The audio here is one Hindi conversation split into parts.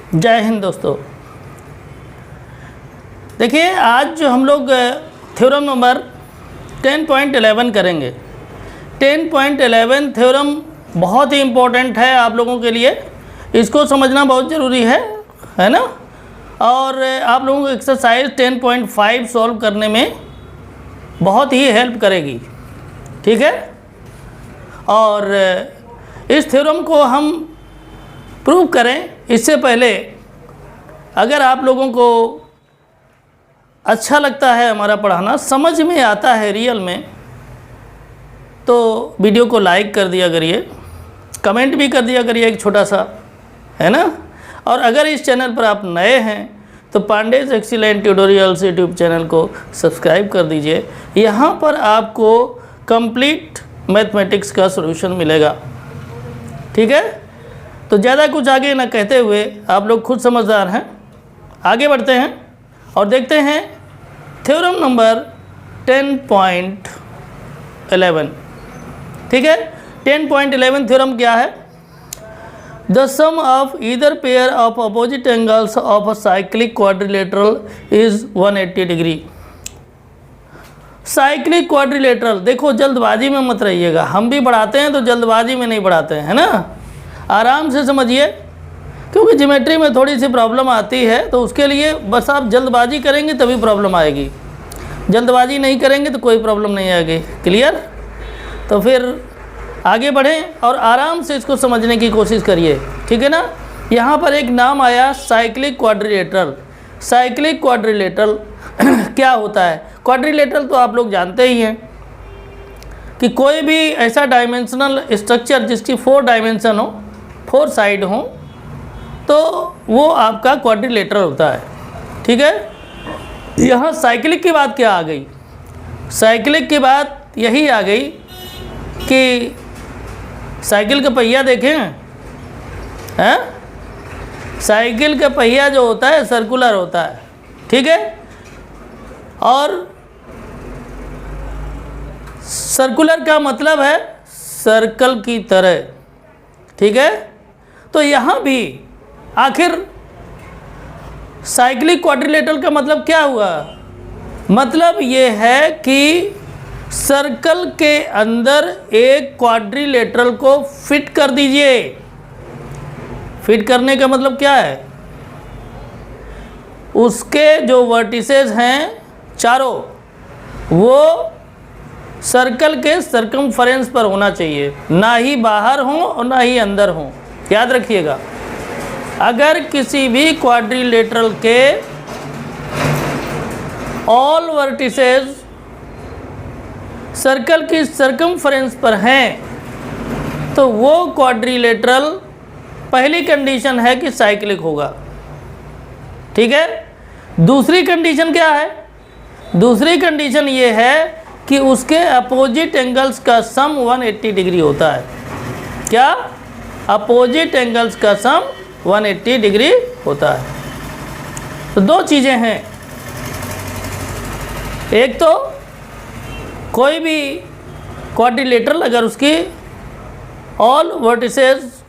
जय हिंद दोस्तों। देखिए, आज जो हम लोग थ्योरम नंबर 10.11 करेंगे। 10.11 थ्योरम बहुत ही इम्पोर्टेंट है आप लोगों के लिए, इसको समझना बहुत ज़रूरी है ना। और आप लोगों को एक्सरसाइज 10.5 सॉल्व करने में बहुत ही हेल्प करेगी, ठीक है। और इस थ्योरम को हम प्रूव करें इससे पहले अगर आप लोगों को अच्छा लगता है हमारा पढ़ाना, समझ में आता है रियल में, तो वीडियो को लाइक कर दिया करिए, कमेंट भी कर दिया करिए एक छोटा सा, है ना। और अगर इस चैनल पर आप नए हैं तो Pandey's excellent tutorials YouTube channel को सब्सक्राइब कर दीजिए। यहाँ पर आपको कंप्लीट मैथमेटिक्स का सॉल्यूशन मिलेगा, ठीक है। तो ज़्यादा कुछ आगे ना कहते हुए, आप लोग खुद समझदार हैं, आगे बढ़ते हैं और देखते हैं थ्योरम नंबर 10.11, ठीक है। 10.11 थ्योरम क्या है? The sum of either pair of opposite angles of a cyclic quadrilateral is 180 degree. Cyclic quadrilateral, देखो जल्दबाजी में मत रहिएगा, हम भी बढ़ाते हैं तो जल्दबाजी में नहीं बढ़ाते हैं, है ना। आराम से समझिए, क्योंकि ज्योमेट्री में थोड़ी सी प्रॉब्लम आती है, तो उसके लिए बस आप जल्दबाजी करेंगे तभी प्रॉब्लम आएगी, जल्दबाजी नहीं करेंगे तो कोई प्रॉब्लम नहीं आएगी। क्लियर? तो फिर आगे बढ़ें और आराम से इसको समझने की कोशिश करिए, ठीक है ना। यहाँ पर एक नाम आया साइक्लिक क्वाड्रिलेटरल। साइक्लिक क्वाड्रिलेटरल क्या होता है? क्वाड्रिलेटरल तो आप लोग जानते ही हैं कि कोई भी ऐसा डायमेंशनल स्ट्रक्चर जिसकी 4 डायमेंशन हो, 4 साइड हो, तो वो आपका क्वाड्रिलेटरल होता है, ठीक है। यहाँ साइक्लिक की बात क्या आ गई? साइक्लिक की बात यही आ गई कि साइकिल का पहिया देखें हैं, साइकिल का पहिया जो होता है सर्कुलर होता है, ठीक है। और सर्कुलर का मतलब है सर्कल की तरह, ठीक है। तो यहाँ भी आखिर साइक्लिक क्वाड्रिलेटरल का मतलब क्या हुआ? मतलब ये है कि सर्कल के अंदर एक क्वाड्रिलेटरल को फिट कर दीजिए। फिट करने का मतलब क्या है? उसके जो वर्टिसेस हैं चारों, वो सर्कल के सर्कमफरेंस पर होना चाहिए, ना ही बाहर हो और ना ही अंदर हो। याद रखिएगा, अगर किसी भी क्वाड्रिलेटरल के ऑल वर्टिसेस सर्कल की सर्कमफरेंस पर हैं तो वो क्वाड्रिलेटरल पहली कंडीशन है कि साइक्लिक होगा, ठीक है। दूसरी कंडीशन क्या है? दूसरी कंडीशन ये है कि उसके अपोजिट एंगल्स का सम 180 डिग्री होता है। क्या? अपोजिट एंगल्स का सम 180 डिग्री होता है। तो 2 चीज़ें हैं, एक तो कोई भी क्वाड्रिलेटरल अगर उसकी ऑल वर्टिसेस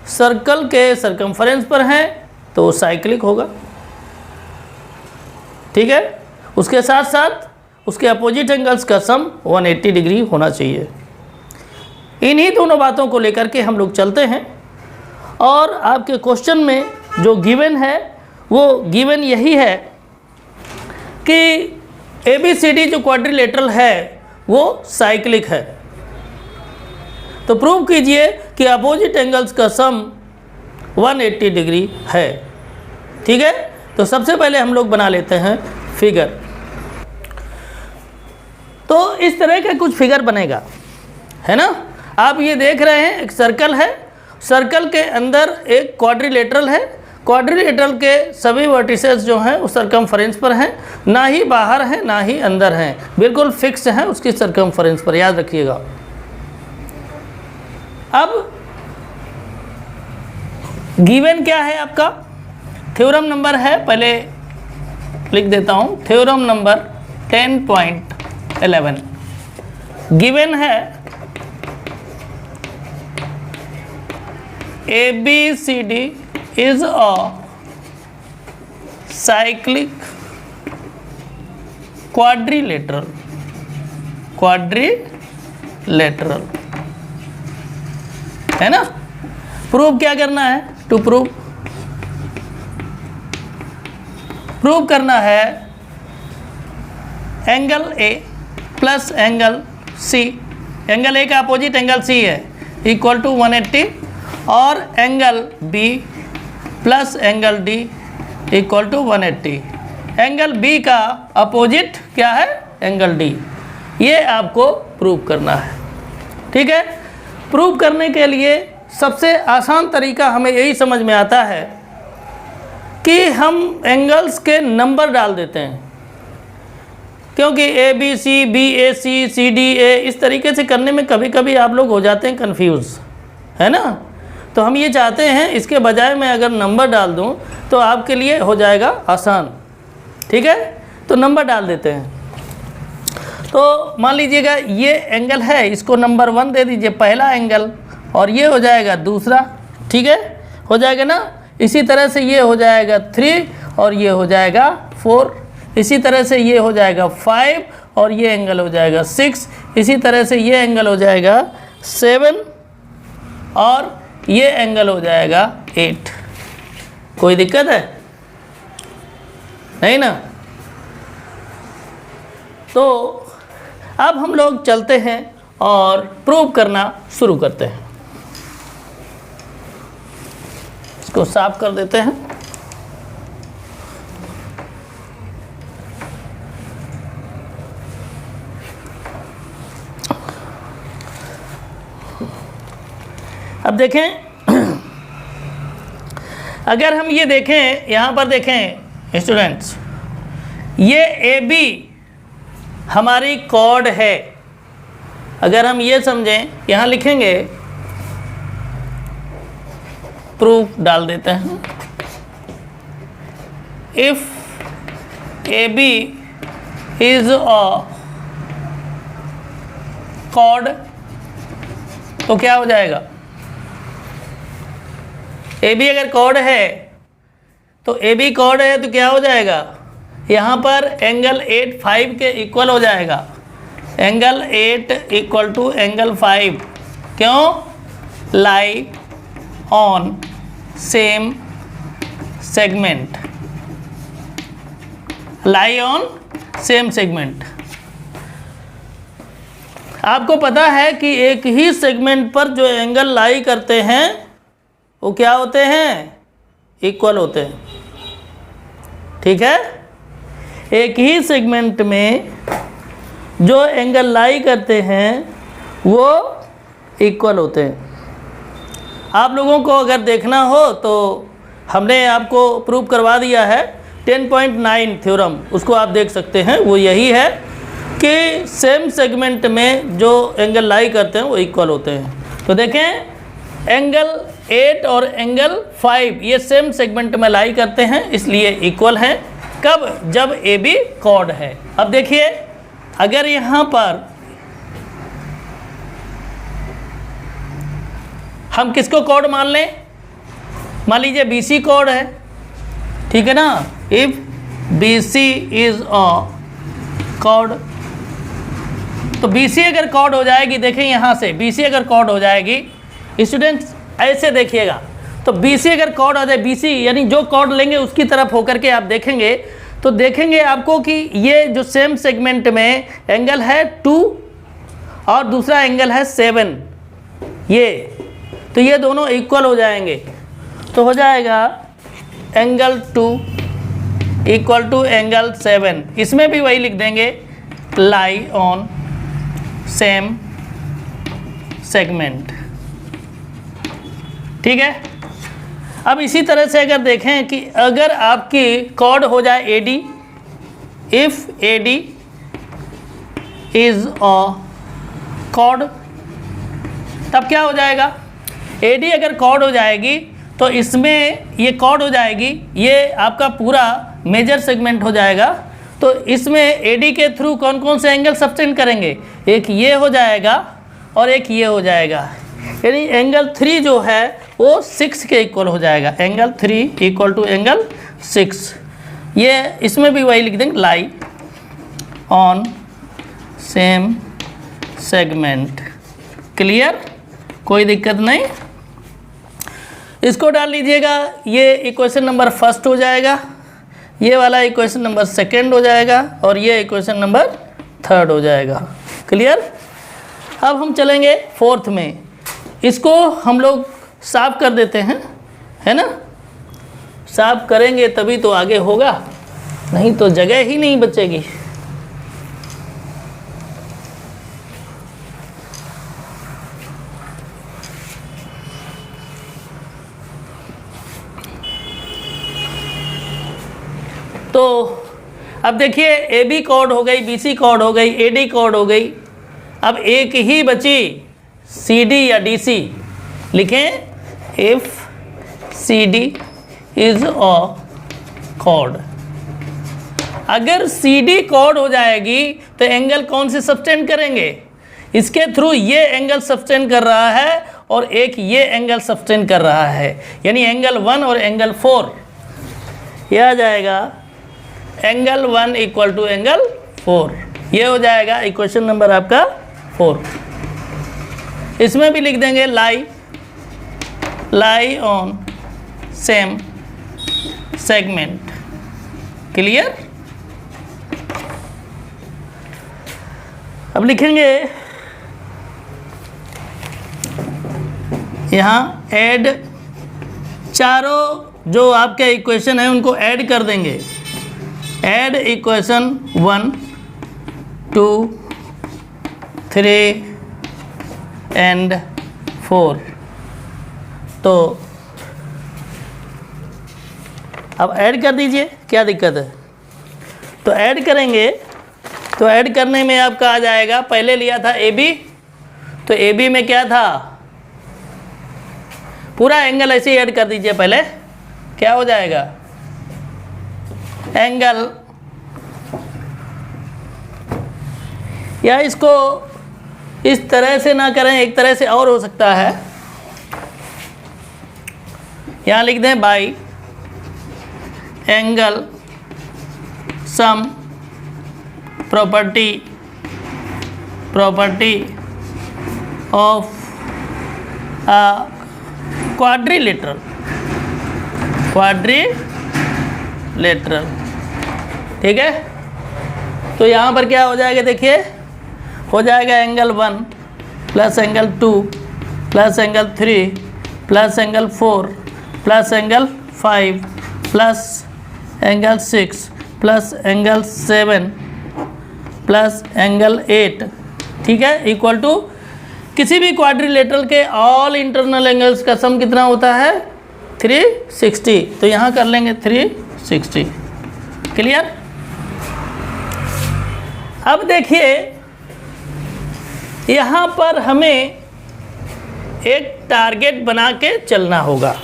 सर्कल के सर्कमफरेंस पर हैं तो वो साइक्लिक होगा, ठीक है। उसके साथ साथ उसके अपोजिट एंगल्स का सम 180 डिग्री होना चाहिए। इन्हीं दोनों बातों को लेकर के हम लोग चलते हैं और आपके क्वेश्चन में जो गिवन है वो गिवन यही है कि ABCD जो क्वाड्रिलेटरल है वो साइक्लिक है। तो प्रूव कीजिए कि अपोजिट एंगल्स का सम 180 डिग्री है, ठीक है। तो सबसे पहले हम लोग बना लेते हैं फिगर। तो इस तरह का कुछ फिगर बनेगा, है ना। आप ये देख रहे हैं एक सर्कल है, सर्कल के अंदर एक क्वाड्रिलेटरल है, क्वाड्रिलेटरल के सभी वर्टिसेस जो हैं उस सर्कमफरेंस पर हैं, ना ही बाहर हैं ना ही अंदर हैं, बिल्कुल फिक्स हैं उसकी सर्कमफरेंस पर, याद रखिएगा। अब गिवन क्या है आपका? थ्योरम नंबर है, पहले लिख देता हूँ, थ्योरम नंबर 10.11 गिवन है ABCD is a cyclic quadrilateral, quadrilateral, है ना। प्रूव क्या करना है, टू प्रूव करना है angle A plus angle C, angle A का अपोजिट एंगल सी है, इक्वल टू 180, और angle B plus angle D equal to 180। Angle B का अपोजिट क्या है, एंगल डी। ये आपको प्रूव करना है, ठीक है। प्रूव करने के लिए सबसे आसान तरीका हमें यही समझ में आता है कि हम एंगल्स के नंबर डाल देते हैं, क्योंकि A B C, B A C, C D A, इस तरीके से करने में कभी कभी आप लोग हो जाते हैं कंफ्यूज, है ना। तो हम ये चाहते हैं इसके बजाय मैं अगर नंबर डाल दूं तो आपके लिए हो जाएगा आसान, ठीक है। तो नंबर डाल देते हैं। तो मान लीजिएगा ये एंगल है, इसको नंबर 1 दे दीजिए, पहला एंगल, और ये हो जाएगा दूसरा, ठीक है, हो जाएगा ना। इसी तरह से ये हो जाएगा 3 और ये हो जाएगा 4, इसी तरह से ये हो जाएगा 5 और ये एंगल हो जाएगा 6, इसी तरह से ये एंगल हो जाएगा 7 और ये एंगल हो जाएगा 8। कोई दिक्कत है नहीं ना। तो अब हम लोग चलते हैं और प्रूव करना शुरू करते हैं। इसको साफ कर देते हैं। अब देखें, अगर हम ये देखें, यहाँ पर देखें स्टूडेंट्स, ये ए बी हमारी कॉर्ड है। अगर हम ये समझें, यहाँ लिखेंगे, प्रूफ डाल देते हैं, if A B is a chord, तो क्या हो जाएगा, ए बी अगर कॉर्ड है तो ए बी कॉर्ड है तो क्या हो जाएगा, यहाँ पर एंगल 8 5 के इक्वल हो जाएगा। एंगल 8 इक्वल टू एंगल 5, क्यों, lie on same segment, lie on same segment. आपको पता है कि एक ही सेगमेंट पर जो एंगल लाई करते हैं वो क्या होते हैं, इक्वल होते हैं, ठीक है। एक ही सेगमेंट में जो एंगल लाई करते हैं वो इक्वल होते हैं। आप लोगों को अगर देखना हो तो हमने आपको प्रूव करवा दिया है 10.9 थ्योरम, उसको आप देख सकते हैं। वो यही है कि सेम सेगमेंट में जो एंगल लाई करते हैं वो इक्वल होते हैं। तो देखें, एंगल 8 और एंगल 5 ये सेम सेगमेंट में लाई करते हैं, इसलिए इक्वल हैं। कब, जब ए बी कॉर्ड है। अब देखिए, अगर यहाँ पर हम किसको कॉर्ड मान लें, मान लीजिए बी सी कॉर्ड है, ठीक है ना। If B C is a chord, तो बी सी अगर कॉर्ड हो जाएगी, देखें यहाँ से बी सी अगर कॉर्ड हो जाएगी, स्टूडेंट्स ऐसे देखिएगा, तो बी सी अगर कॉर्ड हो जाए, बी सी यानी जो कॉर्ड लेंगे उसकी तरफ होकर के आप देखेंगे, तो देखेंगे आपको कि ये जो सेम सेगमेंट में एंगल है 2 और दूसरा एंगल है 7, ये तो ये दोनों इक्वल हो जाएंगे। तो हो जाएगा एंगल 2 इक्वल टू एंगल 7, इसमें भी वही लिख देंगे, लाई ऑन सेम सेगमेंट, ठीक है। अब इसी तरह से अगर देखें कि अगर आपकी कॉर्ड हो जाए A D, if A D is a cord, तब क्या हो जाएगा, ए डी अगर कॉर्ड हो जाएगी तो इसमें ये कॉर्ड हो जाएगी, ये आपका पूरा मेजर सेगमेंट हो जाएगा। तो इसमें ए डी के थ्रू कौन कौन से एंगल सब्टेंड करेंगे, एक ये हो जाएगा और एक ये हो जाएगा, यानी एंगल 3 जो है वो 6 के इक्वल हो जाएगा। एंगल 3 इक्वल टू एंगल 6, ये इसमें भी वही लिख देंगे, lie on same segment. Clear, कोई दिक्कत नहीं। इसको डाल लीजिएगा, ये इक्वेशन नंबर फर्स्ट हो जाएगा, ये वाला इक्वेशन नंबर सेकंड हो जाएगा, और ये इक्वेशन नंबर थर्ड हो जाएगा। क्लियर। अब हम चलेंगे फोर्थ में, इसको हम लोग साफ कर देते हैं, है ना। साफ करेंगे तभी तो आगे होगा, नहीं तो जगह ही नहीं बचेगी। तो अब देखिए, ए बी कॉर्ड हो गई, बी सी कॉर्ड हो गई, ए डी कॉर्ड हो गई। अब एक ही बची सी डी या डी सी। लिखें if C D is a chord. अगर सी डी कॉर्ड हो जाएगी तो एंगल कौन से सब्सटेंड करेंगे? इसके थ्रू ये एंगल सब्सटेंड कर रहा है और एक ये एंगल सब्सटेंड कर रहा है, यानी एंगल 1 और एंगल 4। यह आ जाएगा एंगल 1 इक्वल टू एंगल 4। ये हो जाएगा इक्वेशन नंबर आपका 4। इसमें भी लिख देंगे lie on same segment. Clear. अब लिखेंगे यहाँ ऐड, चारों जो आपके इक्वेशन है उनको ऐड कर देंगे। Add equation 1 2 3 and 4। तो अब ऐड कर दीजिए, क्या दिक्कत है। तो ऐड करेंगे, तो ऐड करने में आपका आ जाएगा, पहले लिया था ए बी, तो ए बी में क्या था, पूरा एंगल ऐसे ही ऐड कर दीजिए। पहले क्या हो जाएगा, एंगल, या इसको इस तरह से ना करें, एक तरह से और हो सकता है। यहाँ लिख दें by angle sum property of quadrilateral. ठीक है। तो यहाँ पर क्या हो जाएगा, देखिए हो जाएगा angle 1 plus angle 2 plus angle 3 plus angle 4 plus angle 5 plus angle 6 plus angle 7 plus angle 8। ठीक है, इक्वल टू किसी भी क्वाड्रिलेटरल के ऑल इंटरनल एंगल्स का सम कितना होता है, 360। तो यहाँ कर लेंगे 360। क्लियर। अब देखिए यहाँ पर हमें एक टारगेट बना के चलना होगा।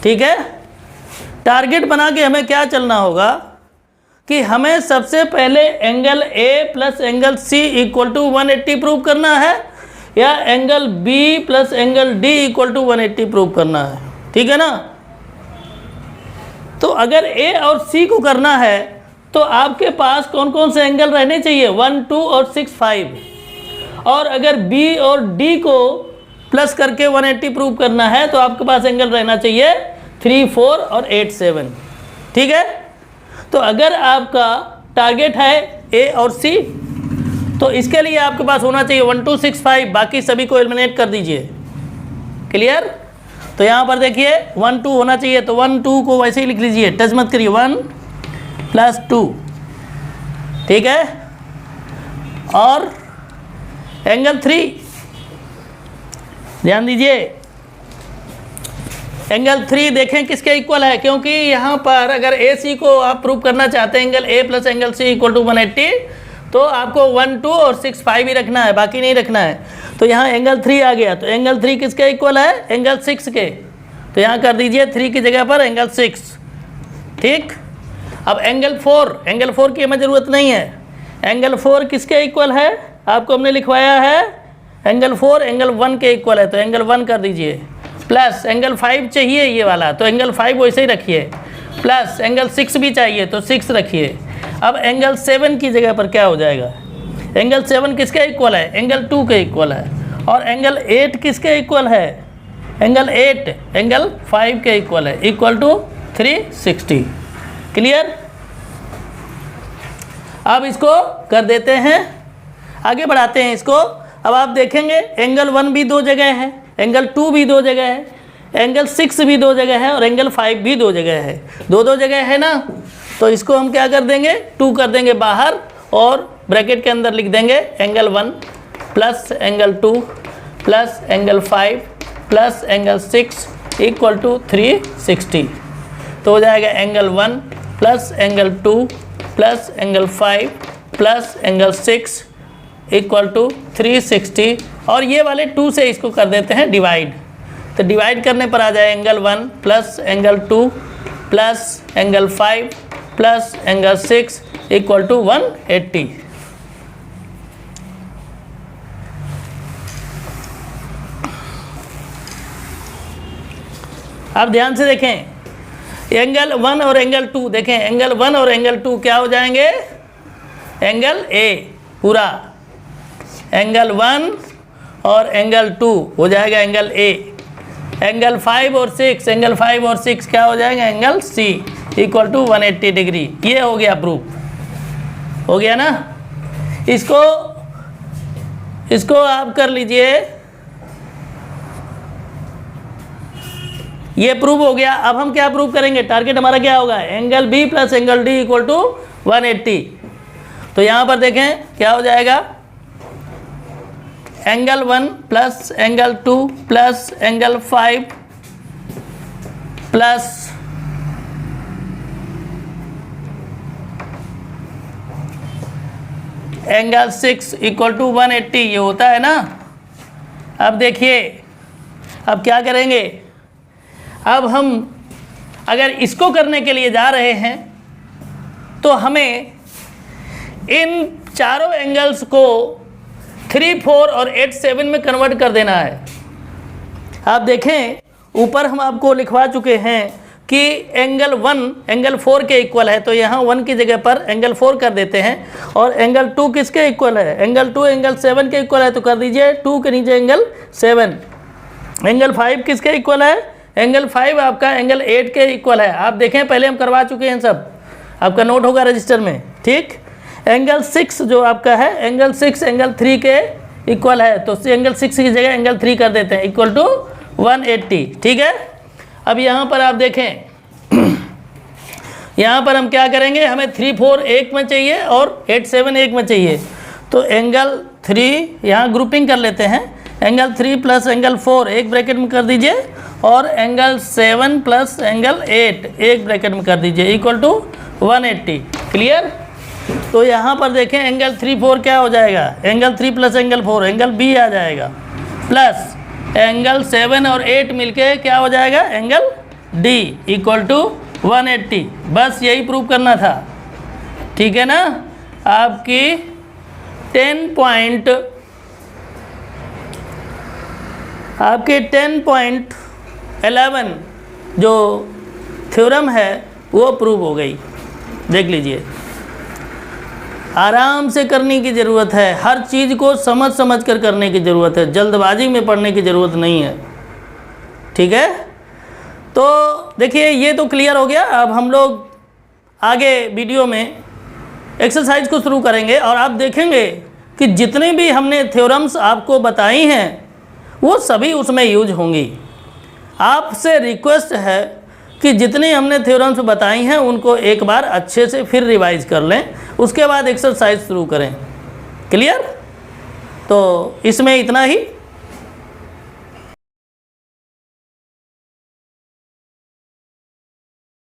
ठीक है, टारगेट बना के हमें क्या चलना होगा कि हमें सबसे पहले angle A plus angle C equal to 180 prove करना है, या angle B plus angle D equal to 180 prove करना है। ठीक है ना। तो अगर A और C को करना है तो आपके पास कौन कौन से एंगल रहने चाहिए, 1 2 और 6 5। और अगर B और D को प्लस करके 180 प्रूव करना है तो आपके पास एंगल रहना चाहिए 3 4 और 8 7। ठीक है। तो अगर आपका टारगेट है A और C तो इसके लिए आपके पास होना चाहिए 1 2 6 5, बाकी सभी को एलिमिनेट कर दीजिए। क्लियर। तो यहाँ पर देखिए 1 2 होना चाहिए, तो 1 2 को वैसे ही लिख लीजिए, टच मत करिए, 1 प्लस 2। ठीक है। और एंगल 3 ध्यान दीजिए, एंगल 3 देखें किसके इक्वल है, क्योंकि यहाँ पर अगर ए सी को आप प्रूव करना चाहते हैं angle A plus angle C equal to 180, तो आपको 1 2 और 6 5 ही रखना है, बाकी नहीं रखना है। तो यहाँ एंगल 3 आ गया, तो एंगल 3 किसके इक्वल है, एंगल 6 के। तो यहाँ कर दीजिए 3 की जगह पर एंगल 6। ठीक। अब एंगल 4 की हमें ज़रूरत नहीं है। एंगल 4 किसके इक्वल है, आपको हमने लिखवाया है एंगल 4 एंगल 1 के इक्वल है, तो एंगल 1 कर दीजिए। प्लस एंगल 5 चाहिए ये वाला, तो एंगल 5 वैसे ही रखिए। प्लस एंगल 6 भी चाहिए तो 6 रखिए। अब एंगल 7 की जगह पर क्या हो जाएगा, एंगल 7 किसके इक्वल है, एंगल 2 के इक्वल है। और एंगल 8 किसके इक्वल है, एंगल 8 एंगल 5 के इक्वल है, इक्वल टू 360। क्लियर। अब इसको कर देते हैं, आगे बढ़ाते हैं इसको। अब आप देखेंगे एंगल 1 भी 2 जगह है, एंगल 2 भी 2 जगह है, एंगल 6 भी 2 जगह है और एंगल 5 भी 2 जगह है, 2 जगह है ना। तो इसको हम क्या कर देंगे, 2 कर देंगे बाहर और ब्रैकेट के अंदर लिख देंगे angle 1 plus angle 2 plus angle 5 plus angle 6 equal to 360। तो हो जाएगा angle 1 plus angle 2 plus angle 5 plus angle 6 equal to 360। और ये वाले 2 से इसको कर देते हैं डिवाइड, तो डिवाइड करने पर आ जाए angle 1 plus angle 2 plus angle 5 plus angle 6 equal to 180। आप ध्यान से देखें, एंगल 1 और एंगल 2 देखें, एंगल 1 और एंगल 2 क्या हो जाएंगे, एंगल ए पूरा, एंगल 1 और एंगल 2 हो जाएगा एंगल ए। एंगल 5 और 6, एंगल 5 और 6 क्या हो जाएगा, angle C equal to 180 degree. ये हो गया प्रूफ, हो गया ना। इसको आप कर लीजिए, ये प्रूव हो गया। अब हम क्या प्रूव करेंगे, टारगेट हमारा क्या होगा, angle B plus angle D equal to 180। तो यहाँ पर देखें क्या हो जाएगा, angle 1 plus angle 2 plus angle 5 plus angle 6 equal to 180, ये होता है ना। अब देखिए अब क्या करेंगे, अब हम अगर इसको करने के लिए जा रहे हैं तो हमें इन चारों एंगल्स को 3, 4 और 8, 7 में कन्वर्ट कर देना है। आप देखें ऊपर हम आपको लिखवा चुके हैं कि एंगल 1 एंगल 4 के इक्वल है, तो यहाँ 1 की जगह पर एंगल 4 कर देते हैं। और एंगल 2 किसके इक्वल है, एंगल 2 एंगल 7 के इक्वल है, तो कर दीजिए 2 के नीचे एंगल 7। एंगल 5 किसके इक्वल है, एंगल 5 आपका एंगल 8 के इक्वल है। आप देखें पहले हम करवा चुके हैं, सब आपका नोट होगा रजिस्टर में, ठीक। एंगल 6 जो आपका है, एंगल 6 एंगल 3 के इक्वल है, तो एंगल 6 की जगह एंगल 3 कर देते हैं इक्वल टू 180, ठीक है। अब यहाँ पर आप देखें यहाँ पर हम क्या करेंगे, हमें 3, 4 एक में चाहिए और 8, 7 एक में चाहिए। तो एंगल 3 यहाँ ग्रुपिंग कर लेते हैं, एंगल 3 प्लस एंगल 4 एक ब्रैकेट में कर दीजिए और एंगल 7 प्लस एंगल 8 एक ब्रैकेट में कर दीजिए इक्वल टू 180। क्लियर। तो यहाँ पर देखें एंगल 3, 4 क्या हो जाएगा, angle 3 plus angle 4 angle B आ जाएगा, प्लस एंगल 7 और 8 मिलके क्या हो जाएगा, एंगल डी इक्वल टू 180। बस यही प्रूव करना था, ठीक है ना। आपकी 10.11 जो थ्योरम है वो प्रूव हो गई। देख लीजिए, आराम से करने की ज़रूरत है, हर चीज़ को समझ समझ कर करने की ज़रूरत है, जल्दबाजी में पढ़ने की ज़रूरत नहीं है, ठीक है। तो देखिए ये तो क्लियर हो गया। अब हम लोग आगे वीडियो में एक्सरसाइज को शुरू करेंगे और आप देखेंगे कि जितने भी हमने थ्योरम्स आपको बताई हैं वो सभी उसमें यूज होंगी। आपसे रिक्वेस्ट है कि जितनी हमने थ्योरम्स बताई हैं उनको एक बार अच्छे से फिर रिवाइज कर लें, उसके बाद एक्सरसाइज शुरू करें। क्लियर। तो इसमें इतना ही।